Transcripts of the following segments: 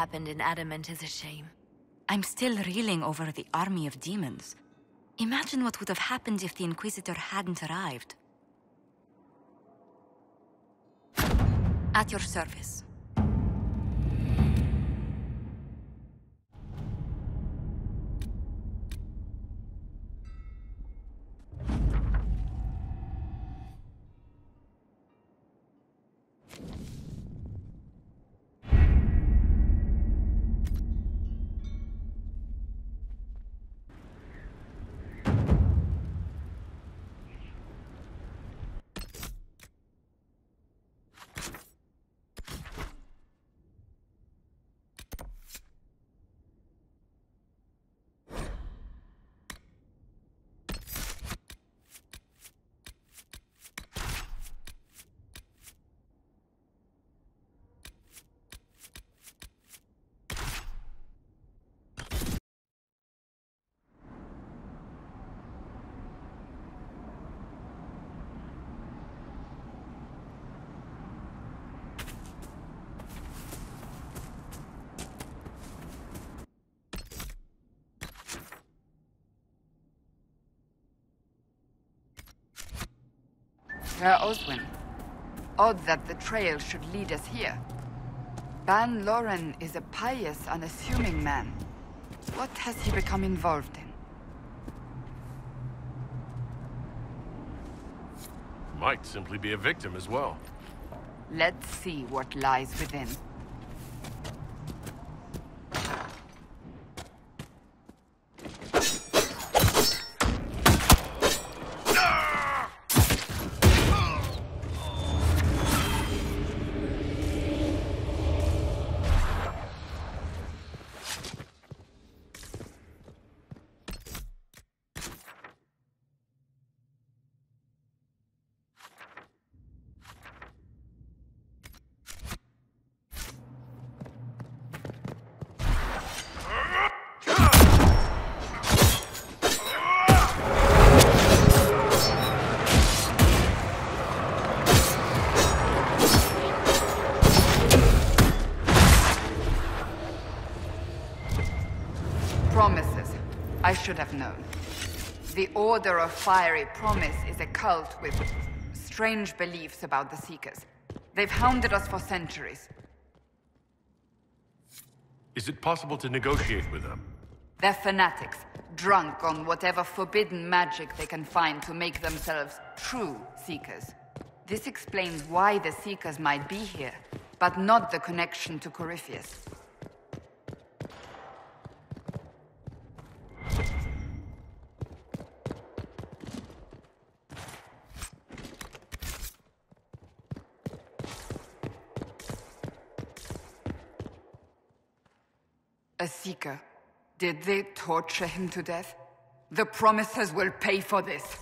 happened in Adamant is a shame. I'm still reeling over the army of demons. Imagine what would have happened if the Inquisitor hadn't arrived. At your service. Herr Oswin, odd that the trail should lead us here. Ban Loren is a pious, unassuming man. What has he become involved in? Might simply be a victim as well. Let's see what lies within. Promises. I should have known. The Order of Fiery Promise is a cult with strange beliefs about the Seekers. They've hounded us for centuries. Is it possible to negotiate with them? They're fanatics, drunk on whatever forbidden magic they can find to make themselves true Seekers. This explains why the Seekers might be here, but not the connection to Corypheus. A Seeker. Did they torture him to death? The Promisers will pay for this.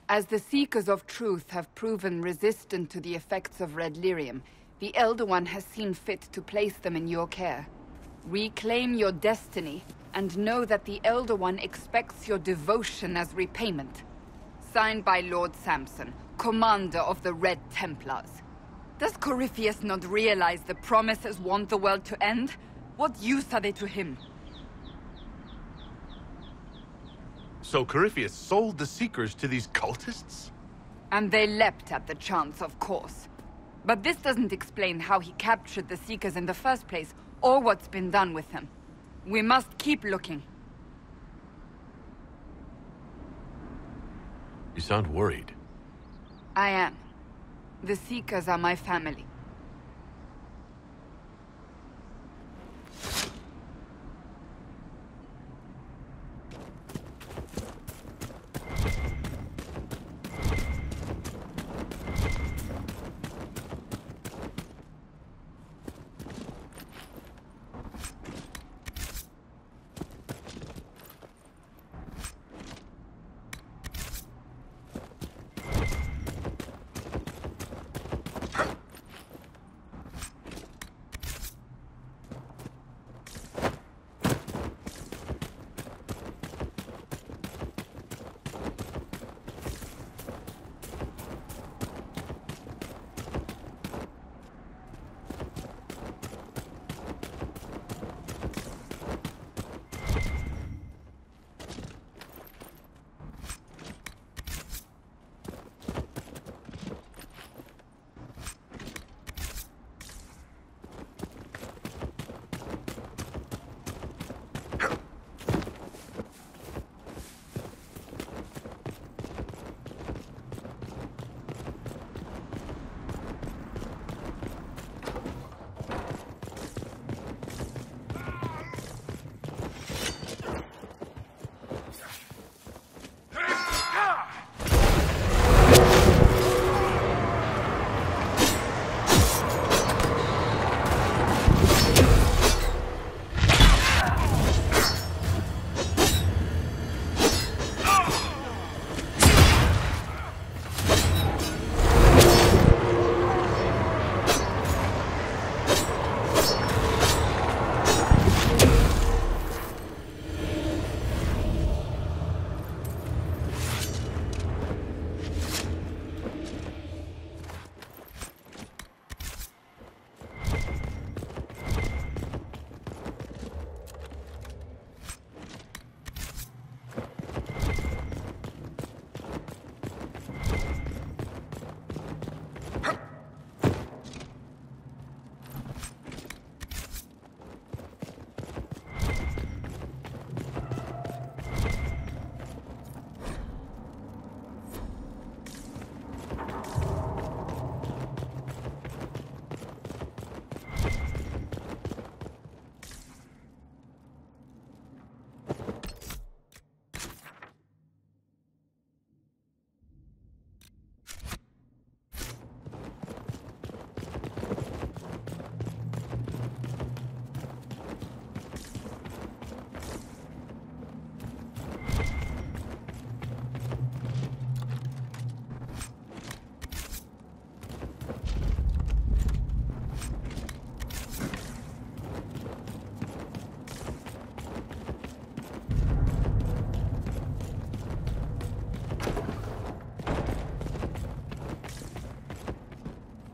As the Seekers of Truth have proven resistant to the effects of red lyrium, the Elder One has seen fit to place them in your care. Reclaim your destiny, and know that the Elder One expects your devotion as repayment. Signed by Lord Samson, Commander of the Red Templars. Does Corypheus not realize the Promisers want the world to end? What use are they to him? So Corypheus sold the Seekers to these cultists? And they leapt at the chance, of course. But this doesn't explain how he captured the Seekers in the first place, or what's been done with them. We must keep looking. You sound worried. I am. The Seekers are my family.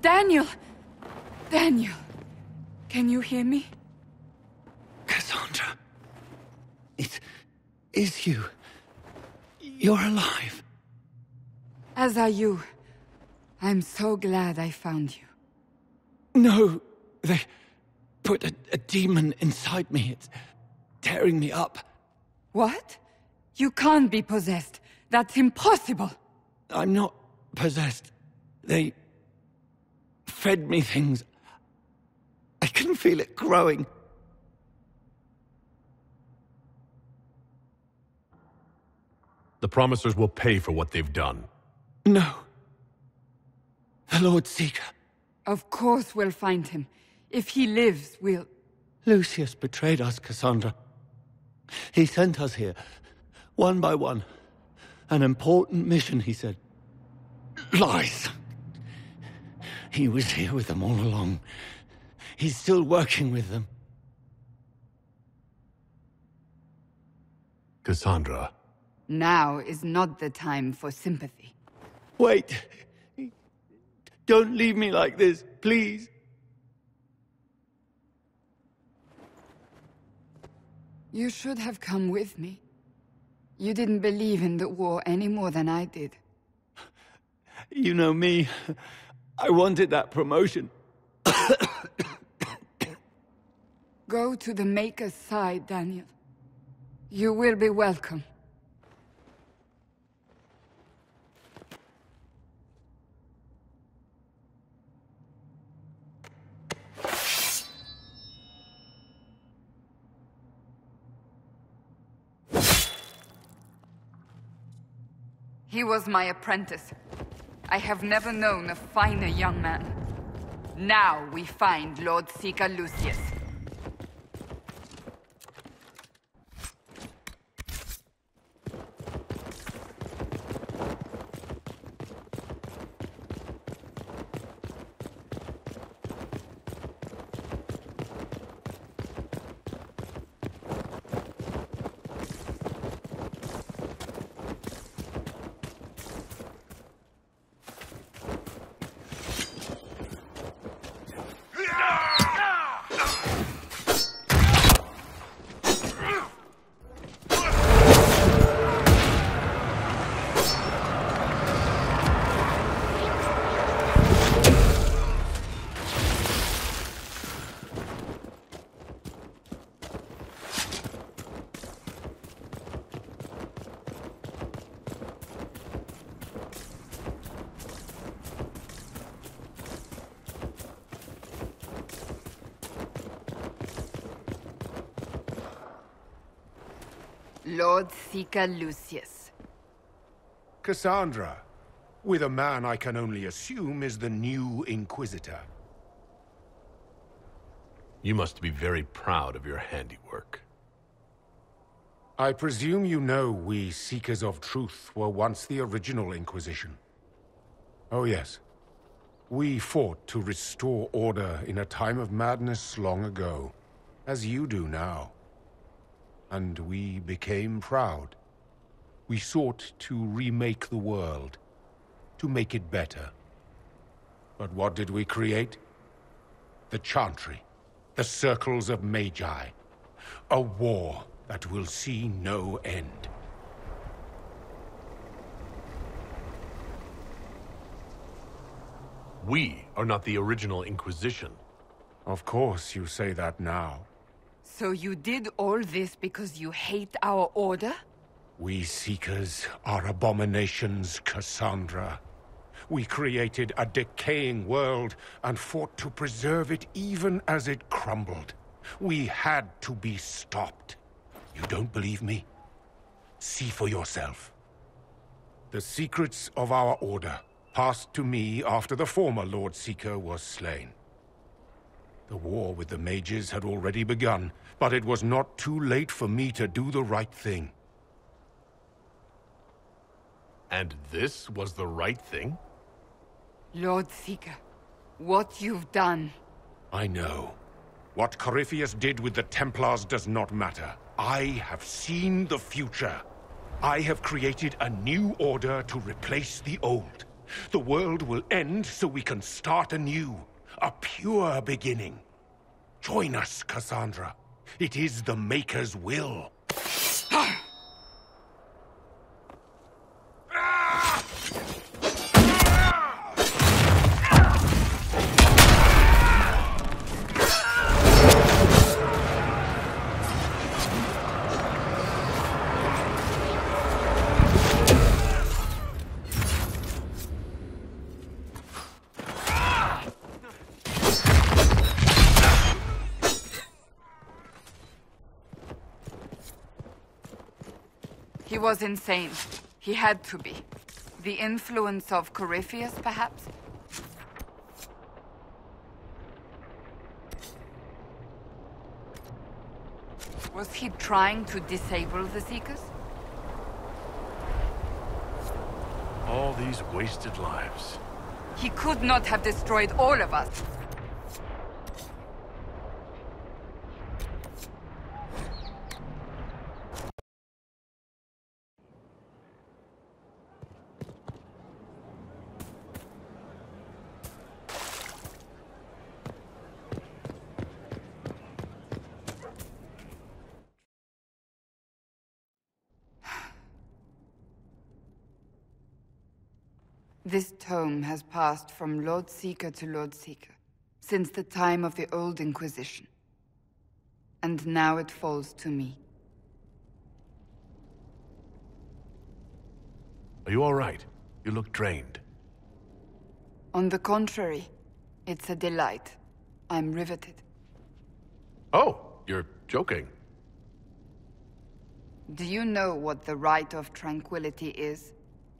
Daniel! Daniel! Can you hear me? Cassandra. It is you. You're alive. As are you. I'm so glad I found you. No, they put a demon inside me. It's tearing me up. What? You can't be possessed. That's impossible. I'm not possessed. They fed me things. I can feel it growing. The Promisers will pay for what they've done. No. The Lord Seeker. Of course we'll find him. If he lives, we'll... Lucius betrayed us, Cassandra. He sent us here, one by one. An important mission, he said. Lies. He was here with them all along. He's still working with them. Cassandra. Now is not the time for sympathy. Wait. Don't leave me like this, please. You should have come with me. You didn't believe in the war any more than I did. You know me. I wanted that promotion. Go to the Maker's side, Daniel. You will be welcome. He was my apprentice. I have never known a finer young man. Now we find Lord Seeker Lucius. Lord Seeker Lucius. Cassandra, with a man I can only assume is the new Inquisitor. You must be very proud of your handiwork. I presume you know we Seekers of Truth were once the original Inquisition. Oh yes. We fought to restore order in a time of madness long ago, as you do now. And we became proud. We sought to remake the world, to make it better. But what did we create? The Chantry, the Circles of Magi. A war that will see no end. We are not the original Inquisition. Of course you say that now. So you did all this because you hate our order? We Seekers are abominations, Cassandra. We created a decaying world and fought to preserve it even as it crumbled. We had to be stopped. You don't believe me? See for yourself. The secrets of our order passed to me after the former Lord Seeker was slain. The war with the mages had already begun, but it was not too late for me to do the right thing. And this was the right thing? Lord Seeker, what you've done... I know. What Corypheus did with the Templars does not matter. I have seen the future. I have created a new order to replace the old. The world will end so we can start anew. A pure beginning. Join us, Cassandra. It is the Maker's will. He was insane. He had to be. The influence of Corypheus, perhaps? Was he trying to disable the Seekers? All these wasted lives. He could not have destroyed all of us. This tome has passed from Lord Seeker to Lord Seeker, since the time of the Old Inquisition. and now it falls to me. Are you all right? You look drained. On the contrary, it's a delight. I'm riveted. Oh, you're joking. Do you know what the Rite of Tranquility is?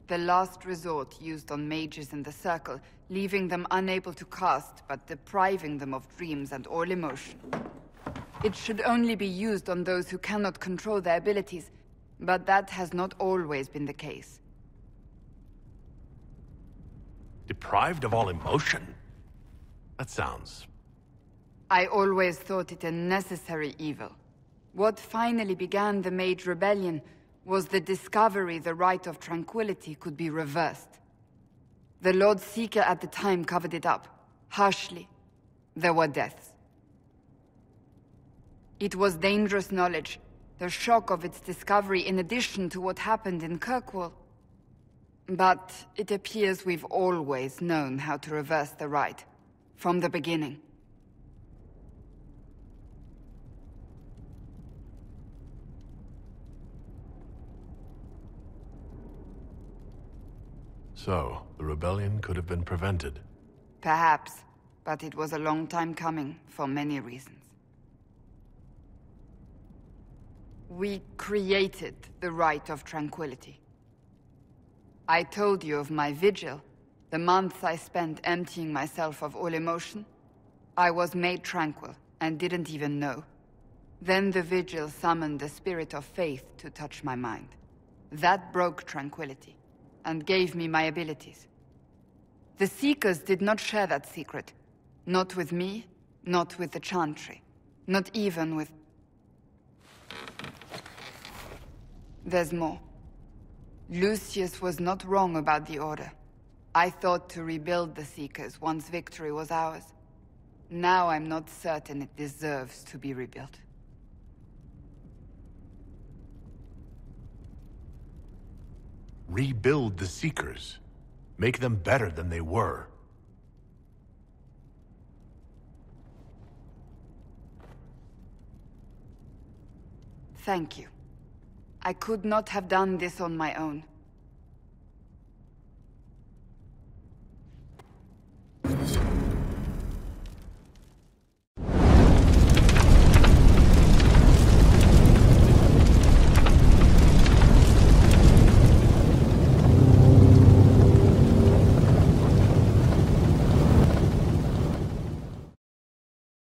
The last resort used on mages in the Circle, leaving them unable to cast, but depriving them of dreams and all emotion. It should only be used on those who cannot control their abilities, but that has not always been the case. Deprived of all emotion? That sounds... I always thought it a necessary evil. What finally began the Mage Rebellion was the discovery the Rite of Tranquility could be reversed. The Lord Seeker at the time covered it up, harshly. There were deaths. It was dangerous knowledge, the shock of its discovery in addition to what happened in Kirkwall. But it appears we've always known how to reverse the Rite, from the beginning. So, the rebellion could have been prevented. Perhaps, but it was a long time coming, for many reasons. We created the Rite of Tranquility. I told you of my vigil, the months I spent emptying myself of all emotion. I was made tranquil, and didn't even know. Then the vigil summoned the spirit of faith to touch my mind. That broke tranquility, and gave me my abilities. The Seekers did not share that secret. Not with me, not with the Chantry, not even with... There's more. Lucius was not wrong about the Order. I thought to rebuild the Seekers once victory was ours. Now I'm not certain it deserves to be rebuilt. Rebuild the Seekers. Make them better than they were. Thank you. I could not have done this on my own.